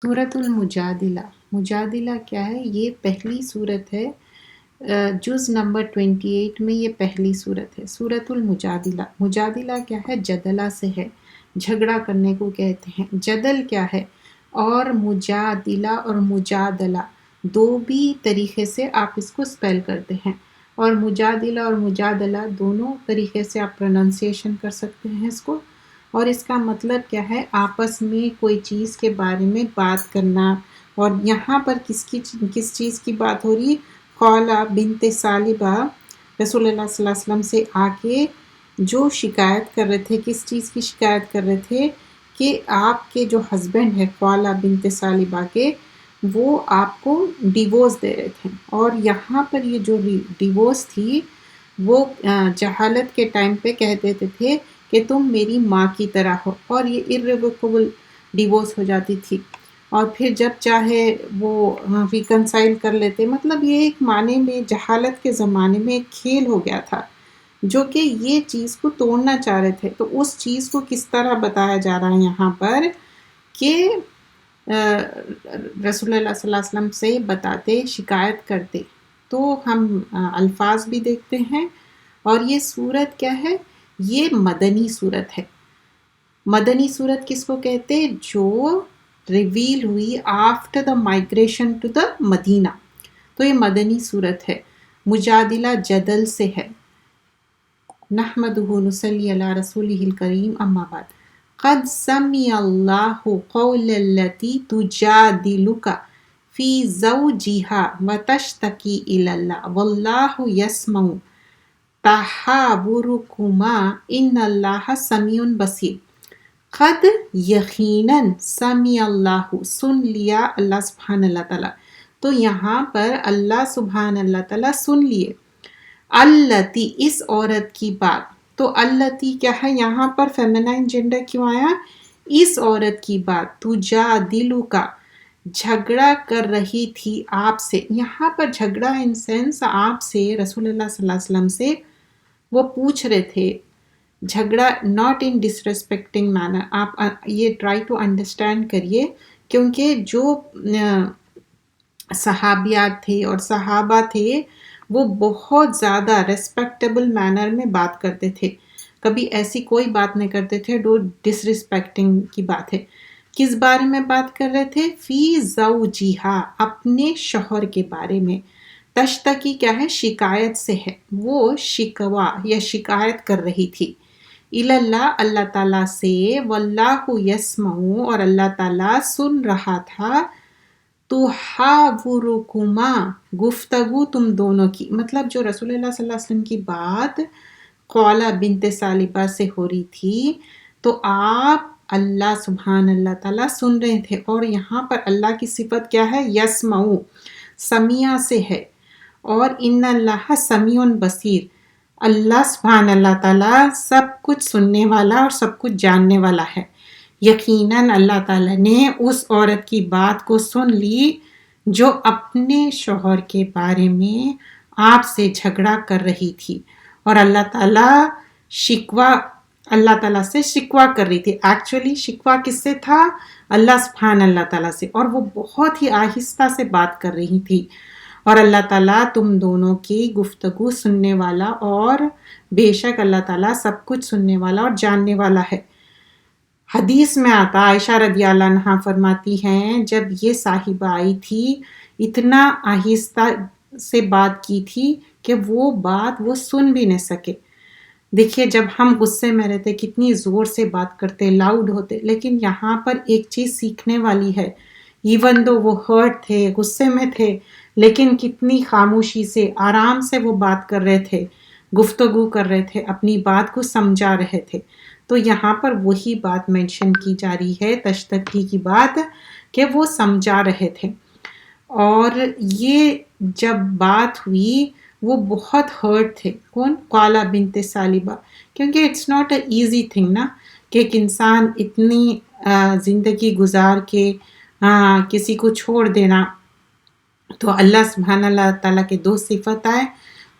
سورۃ المجادلہ۔ مجادلہ کیا ہے؟ یہ پہلی صورت ہے، جز نمبر 28 میں یہ پہلی صورت ہے، سورۃ المجادلہ۔ مجادلہ کیا ہے؟ جدلہ سے ہے، جھگڑا کرنے کو کہتے ہیں۔ جدل کیا ہے؟ اور مجادلہ اور مجادلہ دو بھی طریقے سے آپ اس کو سپیل کرتے ہیں، اور مجادلہ اور مجادلہ دونوں طریقے سے آپ پروننسیشن کر سکتے ہیں اس کو۔ اور اس کا مطلب کیا ہے؟ آپس میں کوئی چیز کے بارے میں بات کرنا۔ اور یہاں پر کس چیز کی بات ہو رہی؟ خولہ بنت ثعلبہ رسول اللہ صلی اللہ علیہ وسلم سے آ کے جو شکایت کر رہے تھے، کس چیز کی شکایت کر رہے تھے؟ کہ آپ کے جو ہسبینڈ ہے خولہ بنت ثعلبہ کے، وہ آپ کو ڈیورس دے رہے تھے۔ اور یہاں پر یہ جو ڈیورس تھی وہ جہالت کے ٹائم پہ کہہ دیتے تھے کہ تم میری ماں کی طرح ہو، اور یہ irrevocable ڈیورس ہو جاتی تھی، اور پھر جب چاہے وہ ریکنسائل کر لیتے۔ مطلب یہ ایک معنی میں جہالت کے زمانے میں ایک کھیل ہو گیا تھا، جو کہ یہ چیز کو توڑنا چاہ رہے تھے۔ تو اس چیز کو کس طرح بتایا جا رہا ہے یہاں پر کہ رسول اللہ صلی اللہ علیہ وسلم سے بتاتے، شکایت کرتے۔ تو ہم الفاظ بھی دیکھتے ہیں۔ اور یہ صورت کیا ہے؟ یہ مدنی صورت ہے۔ مدنی صورت کس کو کہتے؟ جو ریویل ہوئی after the migration to the Medina, تو یہ مدنی صورت ہے۔ مجادلہ جدل سے ہے۔ نحمدہ نصلی علی رسولہ الکریم، اما بعد، قد سمع اللہ قول التی تجادلک فی زوجہا وتشتکی الی اللہ واللہ یسمع تحاورکما ان اللہ سمیع بصیر۔ قد یقیناً سمع اللہ، سن لیا اللہ سبحانہ اللہ تعالیٰ۔ تو یہاں پر اللہ سبحانہ اللہ تعالیٰ سن لیے التی، اس عورت کی بات۔ تو التی کیا ہے؟ یہاں پر فیمینائن جینڈر کیوں آیا؟ اس عورت کی بات، تجادلک، جھگڑا کر رہی تھی آپ سے۔ یہاں پر جھگڑا ان سینس آپ سے، رسول اللہ صلی اللہ علیہ وسلم سے وہ پوچھ رہے تھے۔ جھگڑا ناٹ ان ڈسریسپیکٹنگ مینر، آپ یہ ٹرائی ٹو انڈرسٹینڈ کریے، کیونکہ جو صحابیات تھے اور صحابہ تھے وہ بہت زیادہ ریسپیکٹیبل مینر میں بات کرتے تھے، کبھی ایسی کوئی بات نہیں کرتے تھے جو ڈسریسپیکٹنگ کی بات ہے۔ کس بارے میں بات کر رہے تھے؟ فی زوجہا، اپنے شوہر کے بارے میں۔ تشتکی کیا ہے؟ شکایت سے ہے، وہ شکوہ یا شکایت کر رہی تھی۔ اللہ، اللہ تعالیٰ سے، واللہ یسمع، اور اللہ تعالیٰ سن رہا تھا، تحاورکما، گفتگو تم دونوں کی۔ مطلب جو رسول اللہ صلی اللہ علیہ وسلم کی بات خولہ بنت ثعلبہ سے ہو رہی تھی، تو آپ اللہ سبحان اللہ تعالیٰ سن رہے تھے۔ اور یہاں پر اللہ کی صفت کیا ہے؟ یسمع، سمیع سے ہے۔ اور ان اللہ سمیع بصیر، اللہ سبحان اللہ تعالیٰ سب کچھ سننے والا اور سب کچھ جاننے والا ہے۔ یقیناً اللہ تعالیٰ نے اس عورت کی بات کو سن لی جو اپنے شوہر کے بارے میں آپ سے جھگڑا کر رہی تھی، اور اللہ تعالیٰ سے شکوہ کر رہی تھی۔ ایکچولی شکوہ کس سے تھا؟ اللہ سبحان اللہ تعالیٰ سے، اور وہ بہت ہی آہستہ سے بات کر رہی تھی۔ اور اللہ تعالیٰ تم دونوں کی گفتگو سننے والا، اور بے شک اللہ تعالیٰ سب کچھ سننے والا اور جاننے والا ہے۔ حدیث میں آتا، عائشہ رضی اللہ عنہا فرماتی ہیں، جب یہ صاحبہ آئی تھی اتنا آہستہ سے بات کی تھی کہ وہ بات وہ سن بھی نہ سکے۔ دیکھیے جب ہم غصے میں رہتے کتنی زور سے بات کرتے، لاؤڈ ہوتے، لیکن یہاں پر ایک چیز سیکھنے والی ہے۔ ایون دو وہ ہرٹ تھے، غصے میں تھے، لیکن کتنی خاموشی سے، آرام سے وہ بات کر رہے تھے، گفتگو کر رہے تھے، اپنی بات کو سمجھا رہے تھے۔ تو یہاں پر وہی بات مینشن کی جا رہی ہے، تشتکی کی بات، کہ وہ سمجھا رہے تھے۔ اور یہ جب بات ہوئی وہ بہت ہرٹ تھے۔ کون؟ خولہ بنت ثعلبہ، کیونکہ it's not a easy thing نا، کہ ایک انسان اتنی زندگی گزار کے کسی کو چھوڑ دینا۔ تو اللہ سبحانہ اللہ تعالیٰ کے دو صفت آئے،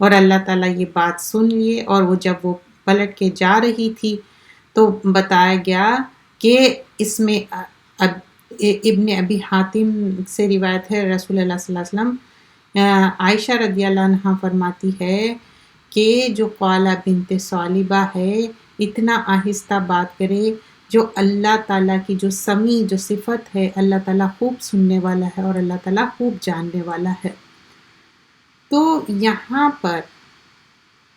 اور اللہ تعالیٰ یہ بات سن لیے، اور وہ جب وہ پلٹ کے جا رہی تھی تو بتایا گیا کہ اس میں اب ابن ابی حاتم سے روایت ہے، رسول اللہ صلی اللہ علیہ وسلم عائشہ رضی اللہ عنہا فرماتی ہے کہ جو قالہ بنت ثعلبہ ہے اتنا آہستہ بات کرے، جو اللہ تعالیٰ کی جو سمیع جو صفت ہے، اللہ تعالیٰ خوب سننے والا ہے اور اللہ تعالیٰ خوب جاننے والا ہے۔ تو یہاں پر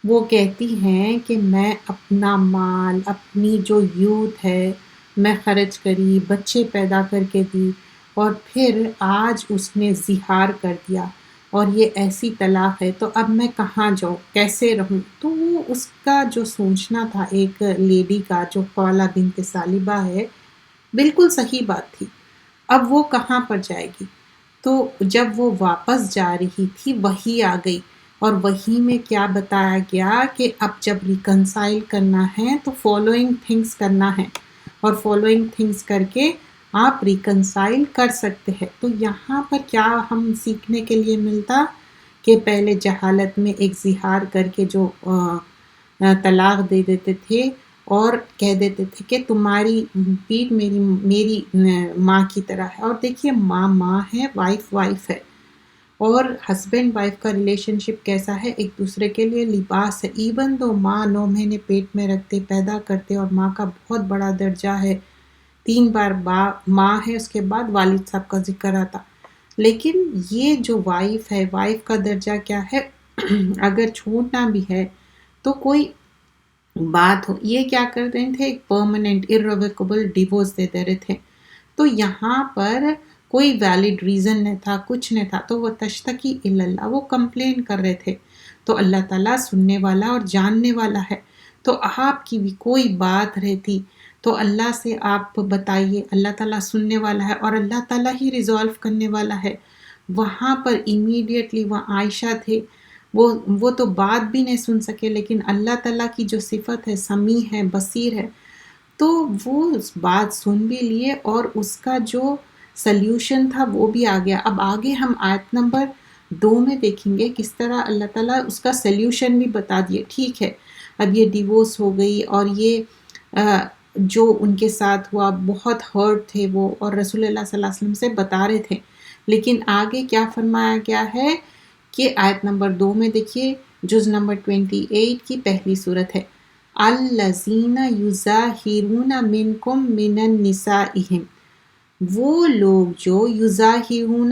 وہ کہتی ہیں کہ میں اپنا مال، اپنی جو یوتھ ہے میں خرچ کری، بچے پیدا کر کے دی، اور پھر آج اس نے زہار کر دیا اور یہ ایسی طلاق ہے، تو اب میں کہاں جاؤں، کیسے رہوں؟ تو وہ اس کا جو سوچنا تھا ایک لیڈی کا جو خولہ بنت ثعلبہ ہے، بالکل صحیح بات تھی۔ اب وہ کہاں پر جائے گی؟ تو جب وہ واپس جا رہی تھی وحی آ گئی، اور وحی میں کیا بتایا گیا کہ اب جب ریکنسائل کرنا ہے تو فالوئنگ تھنگس کرنا ہے، اور فالوئنگ تھنگس کر کے آپ ریکنسائل کر سکتے ہیں۔ تو یہاں پر کیا ہم سیکھنے کے لیے ملتا کہ پہلے جہالت میں ایک زہار کر کے جو طلاق دے دیتے تھے اور کہہ دیتے تھے کہ تمہاری پیٹ میری ماں کی طرح ہے، اور دیکھیے ماں ہے، وائف ہے، اور ہسبینڈ وائف کا ریلیشن شپ کیسا ہے، ایک دوسرے کے لیے لباس ہے۔ ایون دو ماں 9 مہینے پیٹ میں رکھتے، پیدا کرتے، اور ماں کا بہت بڑا درجہ ہے، 3 بار ماں ہے، اس کے بعد والد صاحب کا ذکر آتا، لیکن یہ جو وائف ہے، وائف کا درجہ کیا ہے؟ اگر چھوٹنا بھی ہے تو کوئی بات ہو، یہ کیا کر رہے تھے؟ ایک پرماننٹ irrevocable ڈیورس دے دے رہے تھے۔ تو یہاں پر کوئی ویلڈ ریزن نہیں تھا، کچھ نہیں تھا، تو وہ تشتکی اللہ، وہ کمپلین کر رہے تھے، تو اللہ تعالیٰ سننے والا اور جاننے والا ہے۔ تو آپ کی بھی کوئی بات رہتی تو اللہ سے آپ بتائیے، اللہ تعالیٰ سننے والا ہے اور اللہ تعالیٰ ہی ریزالو کرنے والا ہے۔ وہاں پر امیڈیٹلی وہاں عائشہ تھے، وہ تو بات بھی نہیں سن سکے، لیکن اللہ تعالیٰ کی جو صفت ہے، سمیع ہے، بصیر ہے، تو وہ اس بات سن بھی لیے، اور اس کا جو سلیوشن تھا وہ بھی آ گیا۔ اب آگے ہم آیت نمبر 2 میں دیکھیں گے کس طرح اللہ تعالیٰ اس کا سلیوشن بھی بتا دیے۔ ٹھیک ہے، اب یہ ڈیورس ہو گئی، اور یہ جو ان کے ساتھ ہوا بہت ہرٹ تھے وہ، اور رسول اللہ صلی اللہ علیہ وسلم سے بتا رہے تھے، لیکن آگے کیا فرمایا گیا ہے کہ آیت نمبر 2 میں دیکھیے، جز نمبر 28 کی پہلی صورت ہے، الذین یظاہرون منکم من نسائہم، وہ لوگ جو یظاہرون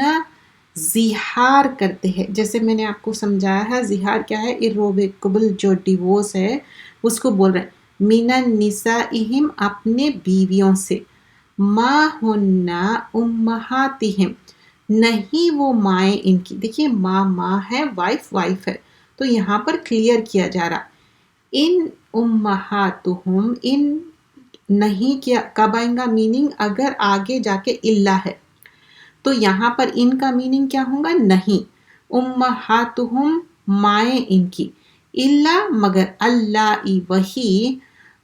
زہار کرتے ہیں، جیسے میں نے آپ کو سمجھایا ہے، زہار کیا ہے؟ irrevocable جو ڈیورس ہے اس کو بول رہے ہیں، من نسائہم، اپنے بیویوں سے، ما ہن امہاتہم، نہیں وہ مائیں ان کی۔ دیکھیے ماں ہے، وائف ہے، تو یہاں پر کلیئر کیا جا رہا، ان امہاتہم، ان نہیں کیا کب آئیں گا میننگ؟ اگر آگے جا کے اللہ ہے تو یہاں پر ان کا میننگ کیا ہوگا؟ نہیں، امہاتہم، مائیں ان کی، اللہ مگر، اللہ وہی،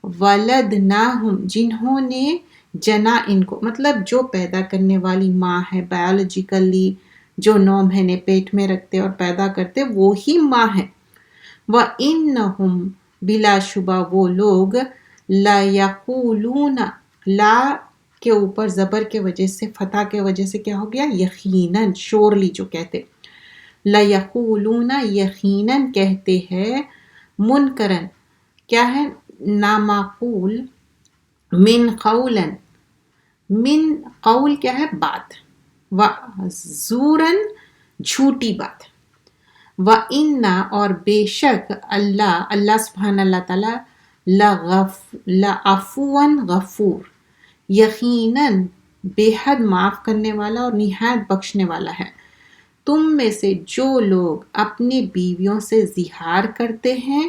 ولدناہم، جنہوں نے جنا ان کو، مطلب جو پیدا کرنے والی ماں ہے، بایولوجیکلی جو 9 مہینے پیٹ میں رکھتے اور پیدا کرتے وہی ماں ہے۔ وَإِنَّهُمْ، بلا شبہ وہ لوگ، لَيَقُولُونَ، لا کے اوپر زبر کے وجہ سے، فتح کے وجہ سے کیا ہو گیا؟ یقیناً، شورلی جو کہتے، لَيَقُولُونَ، یقیناً کہتے ہیں، منکرن، کیا ہے؟ نامعقول، من قولاً، من قول کیا ہے؟ بات، وزوراً، جھوٹی بات، وَإِنَّا، اور بے شک، اللہ سبحانہ اللہ تعالیٰ، لَعَفُوًّ غفور، یقیناً بے حد معاف کرنے والا اور نہایت بخشنے والا ہے۔ تم میں سے جو لوگ اپنی بیویوں سے زہار کرتے ہیں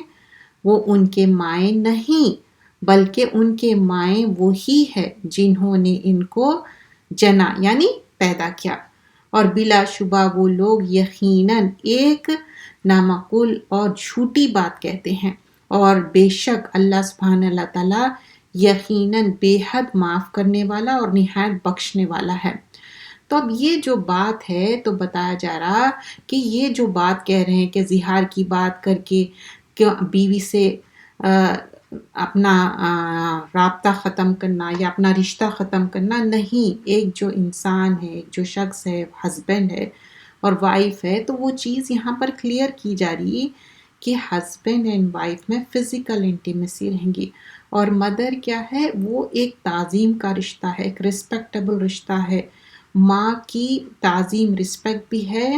وہ ان کے مائیں نہیں، بلکہ ان کے مائیں وہی ہے جنہوں نے ان کو جنا، یعنی پیدا کیا، اور بلا شبہ وہ لوگ یقیناً ایک نامعقول اور جھوٹی بات کہتے ہیں، اور بے شک اللہ سبحانہ اللہ تعالیٰ یقیناً بے حد معاف کرنے والا اور نہایت بخشنے والا ہے۔ تو اب یہ جو بات ہے تو بتایا جا رہا کہ یہ جو بات کہہ رہے ہیں کہ زہار کی بات کر کے بیوی سے اپنا رابطہ ختم کرنا یا اپنا رشتہ ختم کرنا نہیں. ایک جو انسان ہے، ایک جو شخص ہے، ہسبینڈ ہے اور وائف ہے، تو وہ چیز یہاں پر کلیئر کی جا رہی ہے کہ ہسبینڈ اینڈ وائف میں فزیکل انٹیمیسی رہیں گی. اور مدر کیا ہے، وہ ایک تعظیم کا رشتہ ہے، ایک رسپیکٹیبل رشتہ ہے. ماں کی تعظیم رسپیکٹ بھی ہے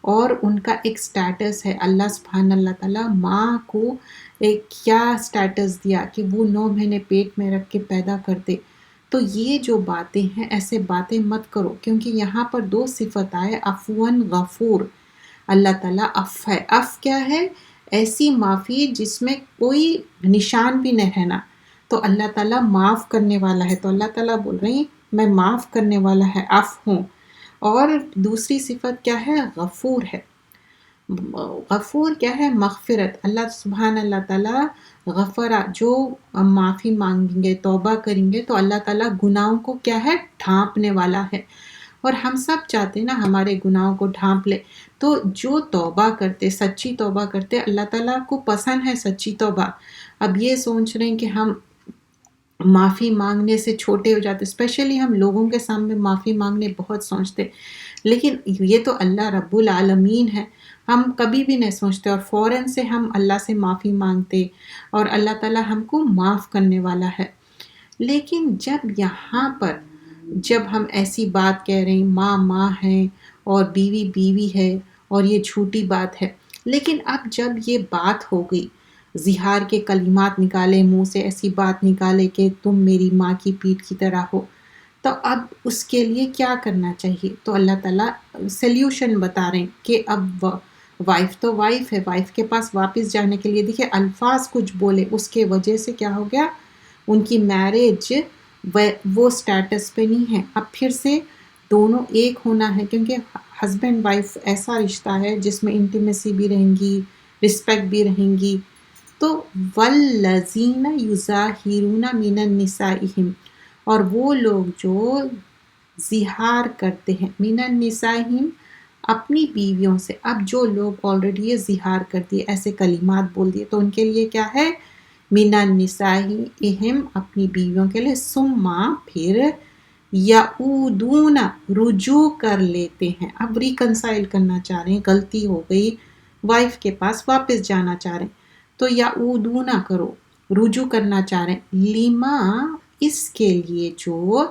اور ان کا ایک سٹیٹس ہے. اللہ سبحانہ اللہ تعالیٰ ماں کو ایک کیا سٹیٹس دیا کہ وہ 9 مہینے پیٹ میں رکھ کے پیدا کرتے. تو یہ جو باتیں ہیں، ایسے باتیں مت کرو، کیونکہ یہاں پر 2 صفت آئے، عفواً غفور. اللہ تعالیٰ عف ہے. عف کیا ہے؟ ایسی معافی جس میں کوئی نشان بھی نہ رہنا. تو اللہ تعالیٰ معاف کرنے والا ہے. تو اللہ تعالیٰ بول رہے ہیں میں معاف کرنے والا ہے، عف ہوں. اور دوسری صفت کیا ہے؟ غفور ہے. غفور کیا ہے؟ مغفرت. اللہ سبحان اللہ تعالیٰ غفرہ، جو معافی مانگیں گے، توبہ کریں گے تو اللہ تعالیٰ گناہوں کو کیا ہے؟ ڈھانپنے والا ہے. اور ہم سب چاہتے ہیں نا ہمارے گناہوں کو ڈھانپ لے. تو جو توبہ کرتے، سچی توبہ کرتے، اللہ تعالیٰ کو پسند ہے سچی توبہ. اب یہ سوچ رہے ہیں کہ ہم معافی مانگنے سے چھوٹے ہو جاتے، اسپیشلی ہم لوگوں کے سامنے معافی مانگنے بہت سوچتے، لیکن یہ تو اللہ رب العالمین ہے، ہم کبھی بھی نہیں سوچتے اور فوراً سے ہم اللہ سے معافی مانگتے اور اللہ تعالیٰ ہم کو معاف کرنے والا ہے. لیکن جب یہاں پر جب ہم ایسی بات کہہ رہے ہیں، ماں ماں ہے اور بیوی بیوی ہے اور یہ جھوٹی بات ہے، لیکن اب جب یہ بات ہو گئی، زہار کے کلمات نکالے منہ سے، ایسی بات نکالے کہ تم میری ماں کی پیٹھ کی طرح ہو، تو اب اس کے لیے کیا کرنا چاہیے؟ تو اللہ تعالیٰ سلیوشن بتا رہے ہیں کہ اب وائف تو وائف ہے، وائف کے پاس واپس جانے کے لیے دیکھیں الفاظ کچھ بولے، اس کے وجہ سے کیا ہو گیا، ان کی میرج وہ سٹیٹس پہ نہیں ہے. اب پھر سے دونوں ایک ہونا ہے، کیونکہ ہسبینڈ وائف ایسا رشتہ ہے جس میں انٹیمیسی بھی رہیں گی، رسپیکٹ بھی رہیں گی. تو والذین یظاہرون من النسائہم، اور وہ لوگ جو زہار کرتے ہیں، من النسائہم اپنی بیویوں سے. اب جو لوگ آلریڈی یہ زہار کر دیے، ایسے کلمات بول دیے، تو ان کے لیے کیا ہے؟ من النسائہم اپنی بیویوں کے لیے، ثم پھر یعودون رجوع کر لیتے ہیں. اب ریکنسائل کرنا چاہ رہے ہیں، غلطی ہو گئی، وائف کے پاس واپس جانا چاہ رہے ہیں، تو یعودون کرو، رجوع کرنا چاہ رہے ہیں. لما اس کے لیے جو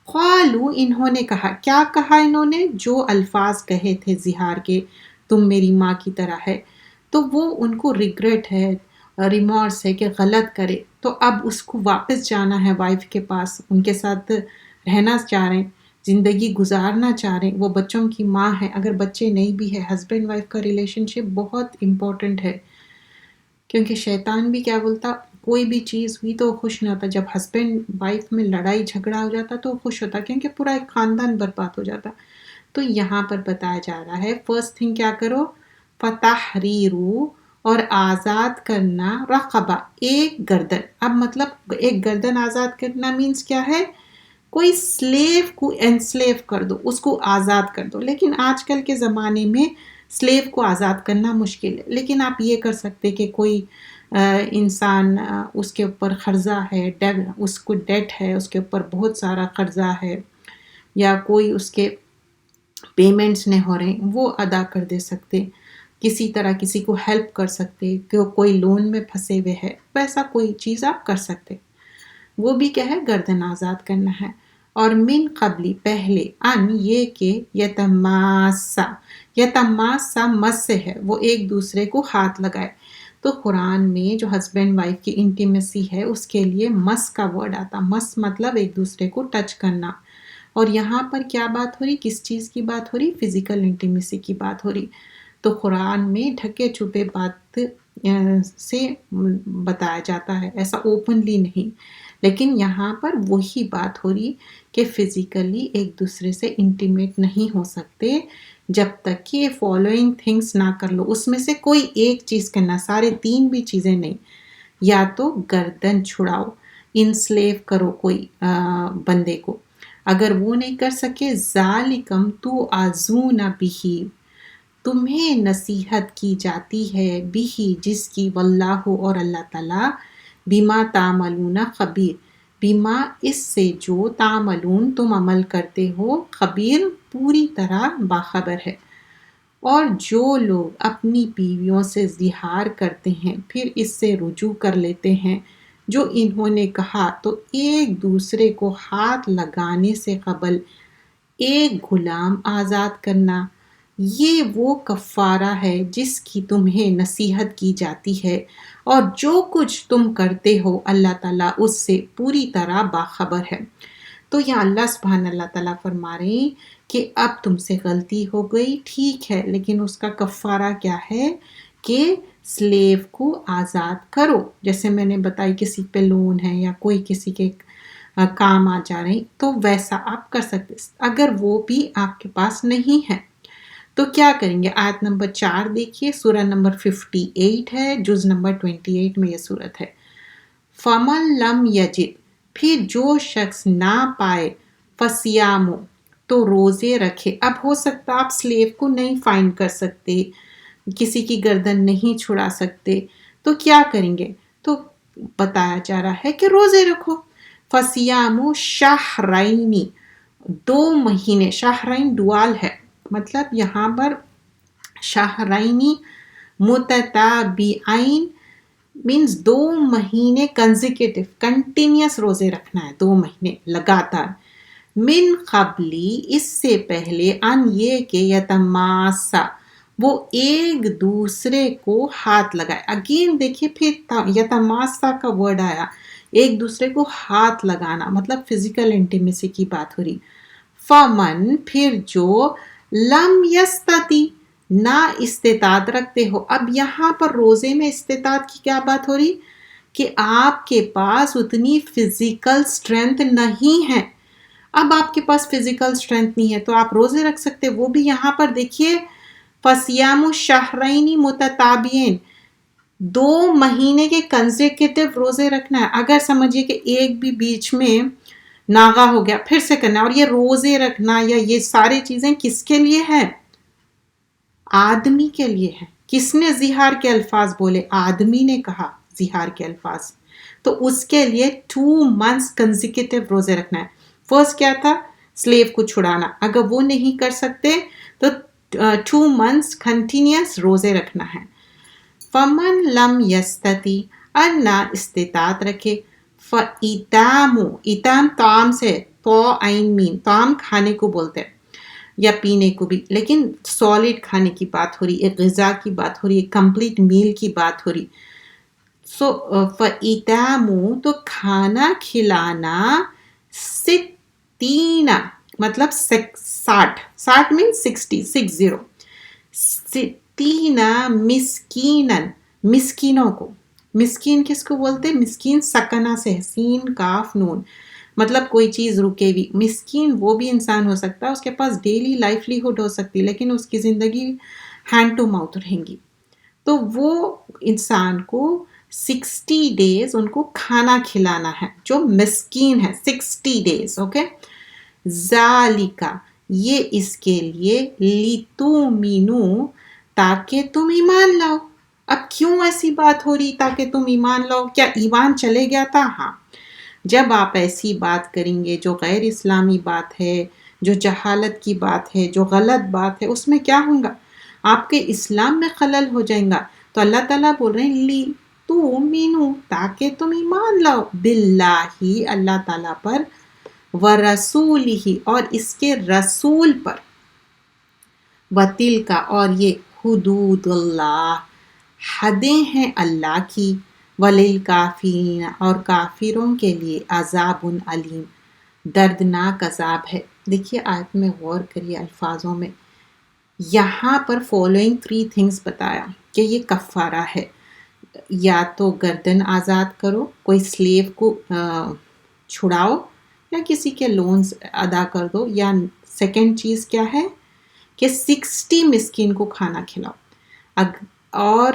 قالو انہوں نے کہا. کیا کہا انہوں نے؟ جو الفاظ کہے تھے زہار کے، تم میری ماں کی طرح ہے، تو وہ ان کو ریگریٹ ہے، ریمورس ہے کہ غلط کرے، تو اب اس کو واپس جانا ہے وائف کے پاس، ان کے ساتھ رہنا چاہ رہے ہیں، زندگی گزارنا چاہ رہے ہیں. وہ بچوں کی ماں ہے، اگر بچے نہیں بھی ہے، ہسبینڈ وائف کا ریلیشن شپ بہت امپورٹنٹ ہے، کیونکہ شیطان بھی کیا بولتا، کوئی بھی چیز ہوئی تو وہ خوش نہیں ہوتا. جب ہسبینڈ وائف میں لڑائی جھگڑا ہو جاتا تو وہ خوش ہوتا، کیونکہ پورا ایک خاندان برباد ہو جاتا. تو یہاں پر بتایا جا رہا ہے فرسٹ تھنگ کیا کرو، فتحریرو، اور آزاد کرنا، رقبہ ایک گردن. اب مطلب ایک گردن آزاد کرنا مینس کیا ہے؟ کوئی سلیو کو انسلیو کر دو، اس کو آزاد کر دو. لیکن آج کل کے زمانے میں سلیو کو آزاد کرنا مشکل ہے، لیکن آپ یہ کر سکتے کہ کوئی انسان اس کے اوپر قرضہ ہے، اس کو ڈیٹ ہے، اس کے اوپر بہت سارا قرضہ ہے، یا کوئی اس کے پیمنٹس نہیں ہو رہے، وہ ادا کر دے سکتے، کسی طرح کسی کو ہیلپ کر سکتے، کہ کوئی لون میں پھنسے ہوئے ہے، ویسا کوئی چیز آپ کر سکتے. وہ بھی کیا ہے؟ گردن آزاد کرنا ہے. اور من قبلی پہلے، ان یہ کہ یتماسا، یتماسا مس سے ہے، وہ ایک دوسرے کو ہاتھ لگائے. تو قرآن میں جو ہسبینڈ وائف کی انٹیمیسی ہے اس کے لیے مس کا ورڈ آتا. مس مطلب ایک دوسرے کو ٹچ کرنا. اور یہاں پر کیا بات ہو رہی؟ کس چیز کی بات ہو رہی؟ فزیکل انٹیمیسی کی بات ہو رہی. تو قرآن میں ڈھکے چھپے بات سے بتایا جاتا ہے، ایسا اوپنلی نہیں. لیکن یہاں پر وہی بات ہو رہی کہ فزیکلی ایک دوسرے سے انٹیمیٹ نہیں ہو سکتے جب تک کہ یہ فالوئنگ تھنگس نہ کر لو. اس میں سے کوئی ایک چیز کرنا، سارے 3 بھی چیزیں نہیں. یا تو گردن چھڑاؤ، انسلیو کرو کوئی بندے کو، اگر وہ نہیں کر سکے، ذالکم توعظون بہ، تمہیں نصیحت کی جاتی ہے، بہ جس کی، واللہ اور اللہ تعالیٰ، بیما تعملون خبیر، بیما اس سے جو تعملون تم عمل کرتے ہو، خبیر پوری طرح باخبر ہے۔ اور جو لوگ اپنی بیویوں سے زہار کرتے ہیں پھر اس سے رجوع کر لیتے ہیں جو انہوں نے کہا، تو ایک دوسرے کو ہاتھ لگانے سے قبل ایک غلام آزاد کرنا، یہ وہ کفارہ ہے جس کی تمہیں نصیحت کی جاتی ہے، اور جو کچھ تم کرتے ہو اللہ تعالیٰ اس سے پوری طرح باخبر ہے۔ تو یہاں اللہ سبحانہ اللہ تعالیٰ فرما رہے ہیں کہ اب تم سے غلطی ہو گئی، ٹھیک ہے، لیکن اس کا کفارہ کیا ہے کہ سلیو کو آزاد کرو۔ جیسے میں نے بتائی کسی پہ لون ہے یا کوئی کسی کے کام آ جا رہے ہیں تو ویسا آپ کر سکتے، اگر وہ بھی آپ کے پاس نہیں ہے تو کیا کریں گے؟ آیت نمبر 4 دیکھیے، سورہ نمبر 58 ہے، جز نمبر 28 میں یہ صورت ہے۔ فَمَن لَم یجد، پھر جو شخص نہ پائے، فَصِیَامُ، تو روزے رکھے۔ اب ہو سکتا آپ سلیو کو نہیں فائنڈ کر سکتے، کسی کی گردن نہیں چھڑا سکتے، تو کیا کریں گے؟ تو بتایا جا رہا ہے کہ روزے رکھو۔ فَصِیَامُ شَہْرَيْنِ، 2 مہینے، شہرین ڈوال ہے، مطلب یہاں پر شہرینی متتابعین مینز 2 مہینے کنزیکیٹو، کنٹینیوس روزے رکھنا ہے، 2 مہینے لگاتار۔ من قبلی، اس سے پہلے، ان یہ کہ یتماسا، وہ ایک دوسرے کو ہاتھ لگائے۔ اگین دیکھیے پھر یتماسا کا ورڈ آیا، ایک دوسرے کو ہاتھ لگانا، مطلب فزیکل انٹیمیسی کی بات ہو رہی۔ فمن، پھر جو لم یستطیع، نہ استطاعت رکھتے ہو۔ اب یہاں پر روزے میں استطاعت کی کیا بات ہو رہی کہ آپ کے پاس اتنی فزیکل اسٹرینتھ نہیں ہے۔ اب آپ کے پاس فزیکل اسٹرینتھ نہیں ہے تو آپ روزے رکھ سکتے، وہ بھی یہاں پر دیکھیے فَصِیَامُ الشَّهْرَيْنِ مُتَتَابِعَيْنِ، 2 مہینے کے کنزیکیٹو روزے رکھنا ہے۔ اگر سمجھیے کہ ایک بھی بیچ میں ناغا ہو گیا پھر سے کرنا ہے، اور یہ روزے رکھنا یا یہ ساری چیزیں کس کے لیے ہے؟ آدمی کے لیے ہے۔ کس نے زہار کے الفاظ بولے؟ آدمی نے کہا زہار کے الفاظ، تو اس کے لیے 2 months کنزیکیٹو روزے رکھنا ہے۔ فرسٹ کیا تھا؟ سلیو کو چھڑانا، اگر وہ نہیں کر سکتے تو 2 months کنٹینیوس روزے رکھنا ہے۔ فمن لم یستطیع، اور نہ استطاعت رکھے، فَإِطْعَامُ، اطعام طعام سے، طعام مین، طعام کھانے کو بولتے ہیں یا پینے کو بھی، لیکن سالڈ کھانے کی بات ہو رہی، ایک غذا کی بات ہو رہی، ایک کمپلیٹ میل کی بات ہو رہی۔ سو فَإِطْعَامُ، تو کھانا کھلانا، 60، مطلب 60 مینس 60، 60 مسکینن، مسکینوں کو۔ مسکین کس کو بولتے ہیں؟ مسکین سکنہ سے، سین کاف نون، مطلب کوئی چیز رکے ہوئی۔ مسکین وہ بھی انسان ہو سکتا ہے، اس کے پاس ڈیلی لائفلیہوڈ ہو سکتی لیکن اس کی زندگی ہینڈ ٹو ماؤتھ رہیں گی، تو وہ انسان کو 60 days ان کو کھانا کھلانا ہے، جو مسکین ہے، 60 days، اوکے۔ ذالکا، یہ اس کے لیے، لِتُؤْمِنُوا، تاکہ تم ایمان لاؤ۔ اب کیوں ایسی بات ہو رہی تاکہ تم ایمان لاؤ؟ کیا ایمان چلے گیا تھا؟ ہاں، جب آپ ایسی بات کریں گے جو غیر اسلامی بات ہے، جو جہالت کی بات ہے، جو غلط بات ہے، اس میں کیا ہوگا؟ آپ کے اسلام میں خلل ہو جائیں گا۔ تو اللہ تعالیٰ بول رہے ہیں لِتُؤْمِنُوا، تاکہ تم ایمان لاؤ، باللہ، اللہ تعالیٰ پر، وَرَسُولِهِ، اور اس کے رسول پر، وَتِلْکَ، اور یہ حدود اللہ، حدیں ہیں اللہ کی، وَلِلْکَافِرِینَ، اور کافروں کے لیے عذاب علیم، دردناک عذاب ہے۔ دیکھیے آیت میں غور کریے الفاظوں میں، یہاں پر فالوئنگ 3 things بتایا کہ یہ کفارہ ہے، یا تو گردن آزاد کرو، کوئی سلیو کو چھڑاؤ، یا کسی کے لونز ادا کر دو، یا سیکنڈ چیز کیا ہے کہ 60 مسکین کو کھانا کھلاؤ۔ اور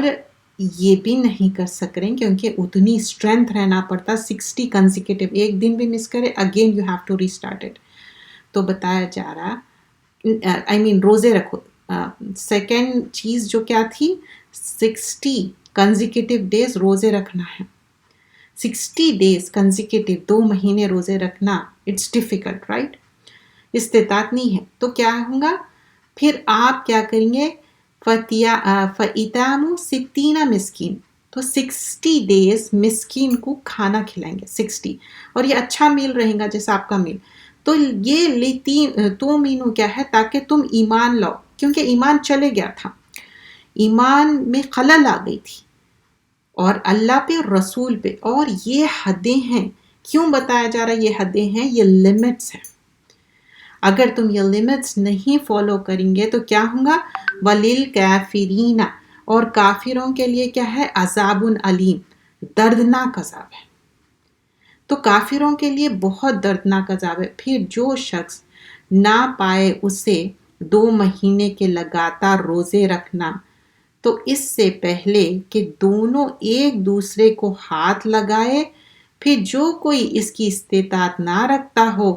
یہ بھی نہیں کر سک رہے کیونکہ اتنی اسٹرینتھ رہنا پڑتا، 60 کنزیکیٹو، ایک دن بھی مس کرے again you have to restart it. تو بتایا جا رہا روزے رکھو۔ سیکنڈ چیز جو کیا تھی، 60 کنزیکیٹو ڈیز روزے رکھنا ہے۔ 60 days consecutive 2 مہینے روزے رکھنا اٹس ڈیفیکلٹ رائٹ، استطاعت نہیں ہے. تو کیا ہوگا پھر آپ کیا کریں گے، فَإِطْعَامُ 60 مسکین، تو 60 days مسکین کو کھانا کھلائیں گے 60، اور یہ اچھا میل رہے گا جیسا آپ کا میل. تو یہ تو مینو کیا ہے، تاکہ تم ایمان لاؤ، کیونکہ ایمان چلے گیا تھا، ایمان میں خلل آ گئی تھی، اور اللہ پہ رسول پہ. اور یہ حدیں ہیں، کیوں بتایا جا رہا ہے یہ حدیں ہیں، یہ لمٹس ہیں. اگر تم یہ لمٹس نہیں فالو کریں گے تو کیا ہوگا، وَلِلْكَافِرِينَ، اور کافروں کے لیے کیا ہے، عذاب علیم، دردناک عذاب ہے. تو کافروں کے لیے بہت دردناک عذاب ہے. پھر جو شخص نہ پائے اسے 2 مہینے کے لگاتار روزے رکھنا، تو اس سے پہلے کہ دونوں ایک دوسرے کو ہاتھ لگائے، پھر جو کوئی اس کی استطاعت نہ رکھتا ہو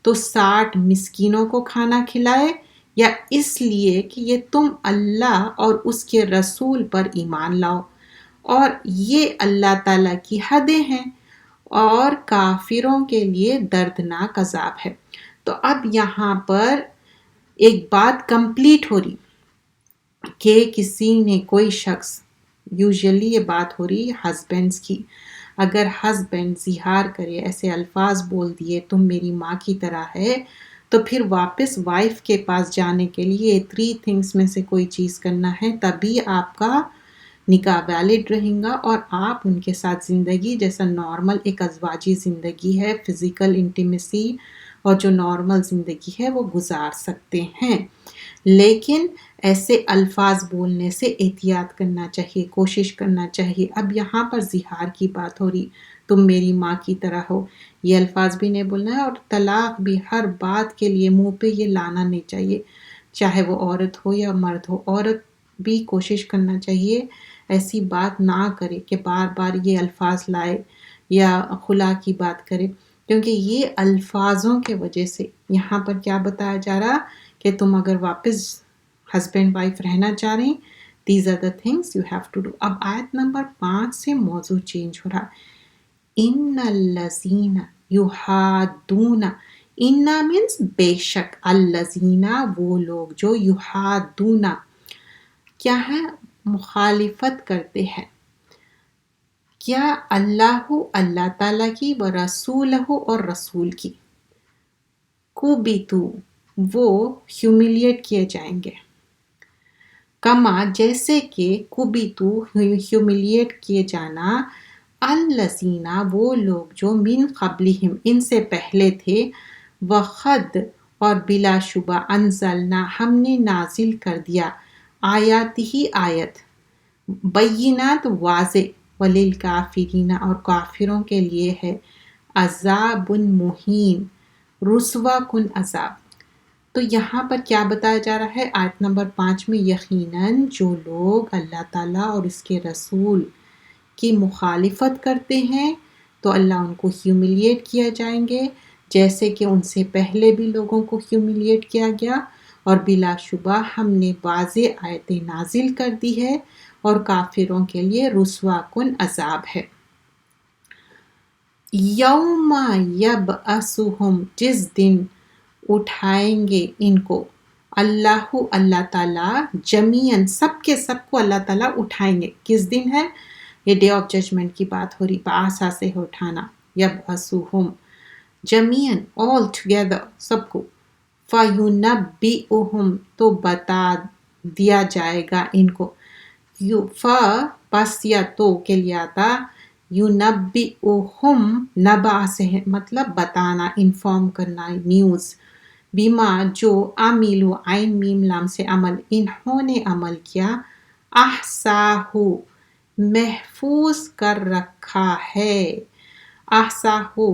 تو 60 مسکینوں کو کھانا کھلائے، یا اس لیے کہ یہ تم اللہ اور اس کے رسول پر ایمان لاؤ. اور یہ اللہ تعالیٰ کی حدیں ہیں، اور کافروں کے لیے دردناک عذاب ہے. تو اب یہاں پر ایک بات کمپلیٹ ہو رہی کہ کسی نے، کوئی شخص، یوزلی یہ بات ہو رہی ہسبینڈز کی، اگر ہسبینڈ زہار کرے، ایسے الفاظ بول دیے تم میری ماں کی طرح ہے، تو پھر واپس وائف کے پاس جانے کے لیے 3 تھنگس میں سے کوئی چیز کرنا ہے، تبھی آپ کا نکاح ویلڈ رہیں گا، اور آپ ان کے ساتھ زندگی جیسا نارمل ایک ازواجی زندگی ہے، فزیکل انٹیمیسی اور جو نارمل زندگی ہے وہ گزار سکتے ہیں. لیکن ایسے الفاظ بولنے سے احتیاط کرنا چاہیے، کوشش کرنا چاہیے. اب یہاں پر زہار کی بات ہو رہی، تم میری ماں کی طرح ہو، یہ الفاظ بھی نہیں بولنا ہے. اور طلاق بھی ہر بات کے لیے منہ پہ یہ لانا نہیں چاہیے، چاہے وہ عورت ہو یا مرد ہو. عورت بھی کوشش کرنا چاہیے ایسی بات نہ کرے کہ بار بار یہ الفاظ لائے یا خلا کی بات کرے، کیونکہ یہ الفاظوں کے وجہ سے یہاں پر کیا بتایا جا رہا کہ تم اگر واپس ہسبینڈ وائف رہنا چاہ رہے ہیں، these are the things you have to do. اب آیت نمبر 5 سے موضوع چینج ہو رہا. ان الذین یحادون، انا مینس بے شک، الذین وہ لوگ جو، یحادون کیا ہے، مخالفت کرتے ہیں، کیا، اللہ تعالیٰ کی، و رسولہ اور رسول کی، کوبیتو وہ ہیوملیٹ کیے جائیں گے، کما جیسے کہ، کوبیتو ہیوملیٹ کیے جانا، الذین وہ لوگ جو، من قبلہم ان سے پہلے تھے، وقد اور بلا شبہ، انزلنا ہم نے نازل کر دیا، آیات ہی آیت، بینات واضح، وللکافرین اور کافروں کے لیے ہے، عذاب مہین رسوا کن عذاب. تو یہاں پر کیا بتایا جا رہا ہے آیت نمبر 5 میں، یقیناً جو لوگ اللہ تعالیٰ اور اس کے رسول کی مخالفت کرتے ہیں تو اللہ ان کو ہیوملیٹ کیا جائیں گے، جیسے کہ ان سے پہلے بھی لوگوں کو ہیوملیٹ کیا گیا، اور بلا شبہ ہم نے واضح آیتیں نازل کر دی ہے، اور کافروں کے لیے رسوا کن عذاب ہے. یوم یبعثہم جس دن اٹھائیں گے ان کو، اللہ تعالیٰ، جمیعاً سب کے سب کو اللہ تعالیٰ اٹھائیں گے. کس دن ہے یہ؟ ڈے آف ججمنٹ کی بات ہو رہی، بآسا سے اٹھانا، یبعثہم جمیعاً، all together سب کو، فَيُنَبِّئُهُمْ تو بتا دیا جائے گا ان کو، پس یا تو کے لیے آتا، یُنَبِّئُهُمْ نبع سے ہے مطلب بتانا، انفارم کرنا، نیوز، بیما جو، عملو عین میم لام سے عمل، انہوں نے عمل کیا، احصاہو محفوظ کر رکھا ہے، احصاہو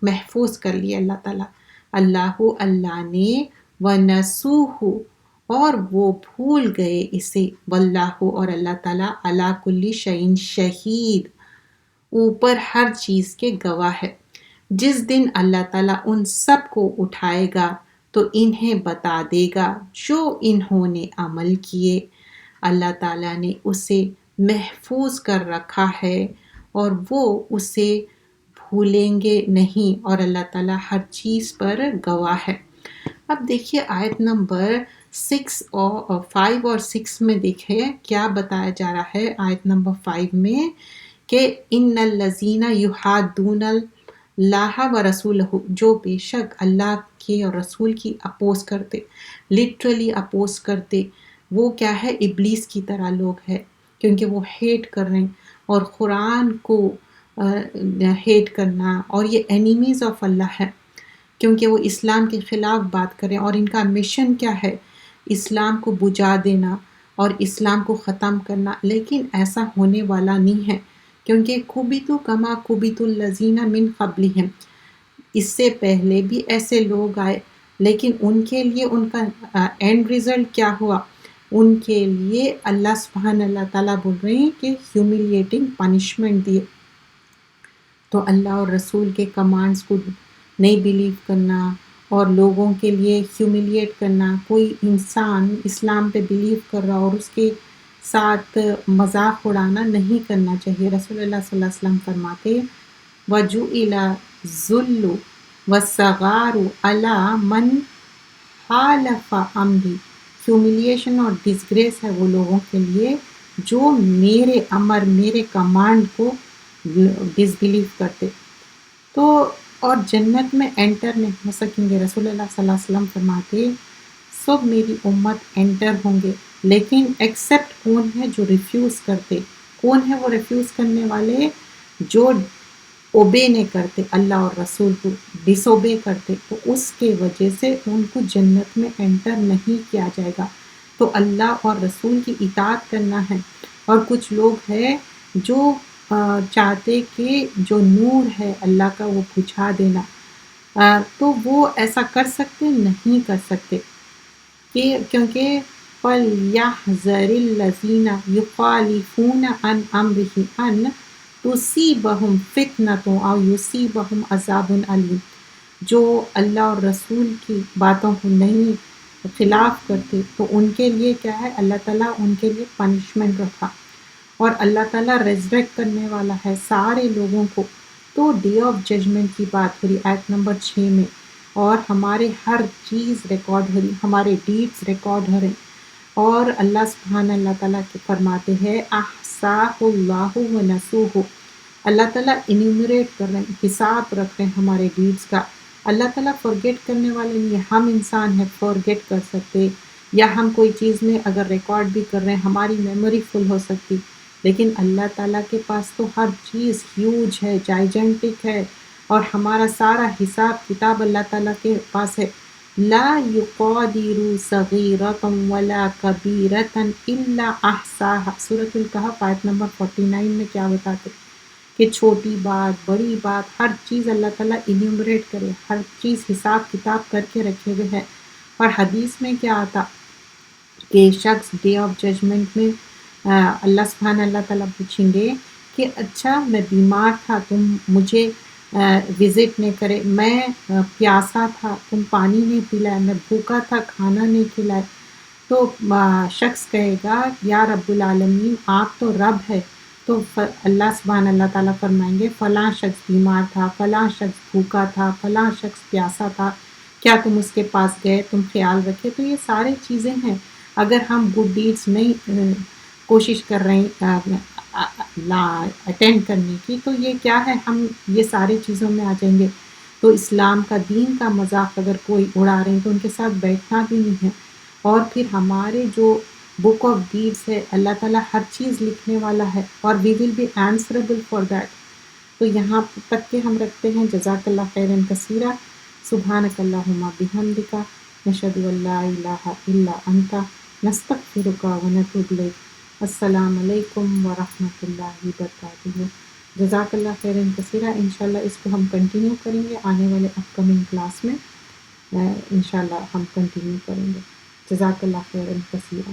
محفوظ کر لیا اللہ تعالیٰ، اللہ نے، ونسوہ اور وہ بھول گئے اسے، واللہ اور اللہ تعالیٰ، علی کل شیء شہید اوپر ہر چیز کے گواہ ہے. جس دن اللہ تعالیٰ ان سب کو اٹھائے گا تو انہیں بتا دے گا جو انہوں نے عمل کیے، اللہ تعالیٰ نے اسے محفوظ کر رکھا ہے اور وہ اسے بھولیں گے نہیں، اور اللہ تعالیٰ ہر چیز پر گواہ ہے۔ اب دیکھیے آیت نمبر 6 اور 5 اور 6 میں دیکھیں کیا بتایا جا رہا ہے۔ آیت نمبر 5 میں کہ ان الذین یحادون اللہ و رسولہ، جو بے شک اللہ کے اور رسول کی اپوز کرتے، لٹرلی اپوز کرتے، وہ کیا ہے؟ ابلیس کی طرح لوگ ہے، کیونکہ وہ ہیٹ کر رہے ہیں، اور قرآن کو ہیٹ کرنا، اور یہ اینیمیز آف اللہ ہے، کیونکہ وہ اسلام کے خلاف بات کریں، اور ان کا مشن کیا ہے؟ اسلام کو بجھا دینا اور اسلام کو ختم کرنا۔ لیکن ایسا ہونے والا نہیں ہے، کیونکہ کبتوا کما کبت الذین من قبلہم، اس سے پہلے بھی ایسے لوگ آئے، لیکن ان کے لیے ان کا اینڈ ریزلٹ کیا ہوا؟ ان کے لیے اللہ سبحانہ اللہ تعالیٰ بول رہے ہیں کہ ہیوملیٹنگ پنشمنٹ دیے۔ تو اللہ اور رسول کے کمانڈز کو نہیں بلیو کرنا اور لوگوں کے لیے ہیوملیٹ کرنا، کوئی انسان اسلام پہ بلیو کر رہا اور اس کے ساتھ مذاق اڑانا نہیں کرنا چاہیے۔ رسول اللہ صلی اللہ علیہ وسلم فرماتے وَجُعِلَ الذُّلُّ وَالصَّغَارُ عَلَى مَنْ خَالَفَ امری، ہیوملیشن اور ڈسگریس ہے وہ لوگوں کے لیے جو میرے امر، میرے کمانڈ کو ڈس بلیو کرتے، تو اور جنت میں انٹر نہیں ہو سکیں گے۔ رسول اللہ صلی اللہ علیہ وسلم فرماتے سب میری امت انٹر ہوں گے، لیکن ایکسیپٹ کون ہے؟ جو ریفیوز کرتے۔ کون ہے وہ ریفیوز کرنے والے؟ جو اوبے نہیں کرتے اللہ اور رسول کو، ڈس اوبے کرتے، تو اس کے وجہ سے ان کو جنت میں انٹر نہیں کیا جائے گا۔ تو اللہ اور رسول کی اطاعت کرنا ہے، اور کچھ لوگ ہیں جو چاہتے کہ جو نور ہے اللہ کا وہ بجھا دینا، تو وہ ایسا کر سکتے نہیں کر سکتے، کیونکہ فَلْيَحْذَرِ الَّذِينَ يُخَالِفُونَ عَنْ أَمْرِهِ أَنْ تُصِيبَهُمْ فِتْنَةٌ أَوْ يُصِيبَهُمْ عَذَابٌ أَلِيمٌ، جو اللہ اور رسول کی باتوں کو نہیں خلاف کرتے تو ان کے لیے کیا ہے؟ اللہ تعالیٰ ان کے لیے پنشمنٹ رکھا، اور اللہ تعالیٰ ریزریکٹ کرنے والا ہے سارے لوگوں کو۔ تو ڈے آف ججمنٹ کی بات ہو رہی آیت نمبر 6 میں، اور ہمارے ہر چیز ریکارڈ ہو رہی، ہمارے ڈیڈز ریکارڈ ہو رہے، اور اللہ سبحانہ اللہ تعالیٰ کے فرماتے ہیں احصاہ اللہ و نسوہ، اللہ تعالیٰ انیمریٹ کر رہے ہیں، حساب رکھ رہے ہیں ہمارے ڈیڈز کا۔ اللہ تعالیٰ فورگیٹ کرنے والے نہیں، ہم انسان ہیں فورگیٹ کر سکتے، یا ہم کوئی چیز میں اگر ریکارڈ بھی کر رہے ہیں ہماری میموری فل ہو سکتی، لیکن اللہ تعالیٰ کے پاس تو ہر چیز ہیوج ہے، جائجنٹک ہے، اور ہمارا سارا حساب کتاب اللہ تعالیٰ کے پاس ہے۔ لا یقادر صغیرۃ ولا کبیرۃ الا احصاها، سورۃ الکہف آیت نمبر 49 میں کیا بتاتے کہ چھوٹی بات بڑی بات ہر چیز اللہ تعالیٰ انیومریٹ کرے، ہر چیز حساب کتاب کر کے رکھے ہوئے ہے۔ اور حدیث میں کیا آتا کہ شخص ڈے آف ججمنٹ میں اللہ سبحانہ اللہ تعالیٰ پوچھیں گے کہ اچھا میں بیمار تھا تم مجھے وزٹ نہیں کرے، میں پیاسا تھا تم پانی نہیں پلائے، میں بھوکا تھا کھانا نہیں کھلائے، تو شخص کہے گا یا رب العالمین آپ تو رب ہے، تو اللہ سبحانہ اللہ تعالیٰ فرمائیں گے فلاں شخص بیمار تھا، فلاں شخص بھوکا تھا، فلاں شخص پیاسا تھا، کیا تم اس کے پاس گئے، تم خیال رکھے؟ تو یہ سارے چیزیں ہیں۔ اگر ہم گڈ ڈیڈس نہیں کوشش کر رہے ہیں اٹینڈ کرنے کی، تو یہ کیا ہے؟ ہم یہ ساری چیزوں میں آ جائیں گے۔ تو اسلام کا دین کا مذاق اگر کوئی اڑا رہے ہیں تو ان کے ساتھ بیٹھنا بھی نہیں ہے۔ اور پھر ہمارے جو بک آف ڈیڈس ہے اللہ تعالیٰ ہر چیز لکھنے والا ہے، اور we will be answerable for that. تو یہاں تک کہ ہم رکھتے ہیں۔ جزاک اللہ خیرا کثیرا، سبحانک اللہم بحمدک، نشہد ان لا الہ الا انت، نستغفرک و نتوب الیک۔ السلام علیکم ورحمۃ اللہ وبرکاتہ۔ جزاک اللہ خیرا کثیرا۔ انشاءاللہ اس کو ہم کنٹینیو کریں گے آنے والے اپ کمنگ کلاس میں، انشاءاللہ ہم کنٹینیو کریں گے۔ جزاک اللہ خیرا کثیرا۔